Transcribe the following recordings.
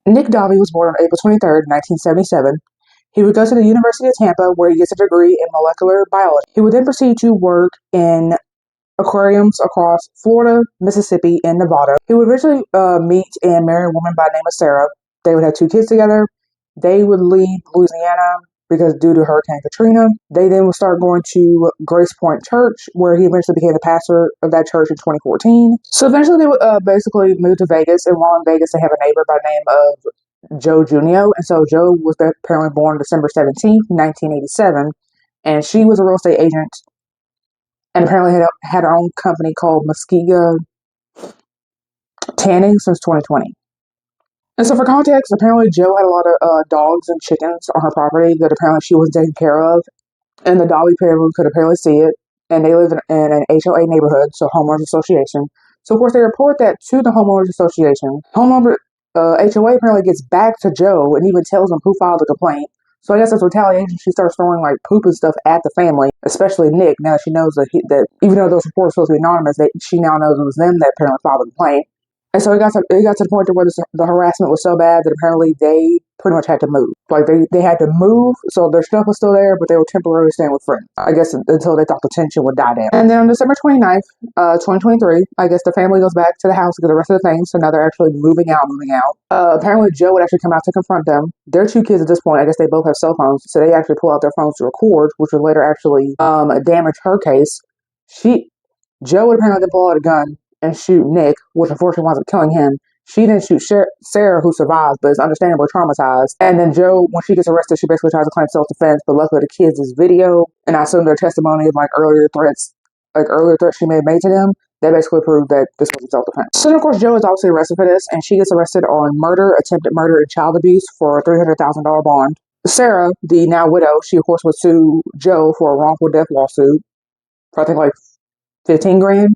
Nick Davi was born on April 23rd, 1977. He would go to the University of Tampa, where he gets a degree in molecular biology. He would then proceed to work in aquariums across Florida, Mississippi, and Nevada. He would eventually meet and marry a woman by the name of Sarah. They would have 2 kids together. They would leave Louisiana because due to Hurricane Katrina. They then would start going to Grace Point Church, where he eventually became the pastor of that church in 2014. So eventually they would basically move to Vegas, and while in Vegas they have a neighbor by the name of Joe Junio. And so Joe was apparently born December 17th, 1987, and she was a real estate agent and apparently had her own company called Muskega Tanning since 2020. And so for context, apparently Joe had a lot of dogs and chickens on her property that apparently she wasn't taking care of, and the Davi family could apparently see it, and they live in an HOA neighborhood, so Homeowners Association. So of course they report that to the Homeowners Association. HOA apparently gets back to Joe and even tells them who filed the complaint. So I guess as retaliation, she starts throwing like poop and stuff at the family, especially Nick. Now that she knows that even though those reports are supposed to be anonymous, she now knows it was them that apparently filed the complaint. And so it got to the point to where the harassment was so bad that apparently they pretty much had to move. Like they had to move, so their stuff was still there, but they were temporarily staying with friends, I guess, until they thought the tension would die down. And then on December 29th, 2023, I guess the family goes back to the house to get the rest of the things, so now they're actually moving out. Apparently Joe would actually come out to confront them. Their 2 kids at this point, I guess they both have cell phones, so they actually pull out their phones to record, which would later actually damage her case. Joe would apparently then pull out a gun and shoot Nick, which unfortunately winds up killing him. She then shoots Sarah, who survives, but is understandably traumatized. And then Joe, when she gets arrested, she basically tries to claim self-defense, but luckily the kids' video, and I assume their testimony of earlier threats she may have made to them, they basically proved that this was self-defense. So then, of course, Joe is obviously arrested for this, and she gets arrested on murder, attempted murder, and child abuse for a $300,000 bond. Sarah, the now widow, she of course would sue Joe for a wrongful death lawsuit for I think like 15 grand.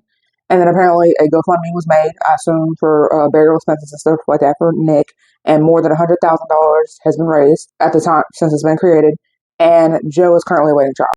And then apparently a GoFundMe was made, I assume, for burial expenses and stuff like that for Nick. And more than $100,000 has been raised at the time since it's been created. And Joe is currently awaiting trial.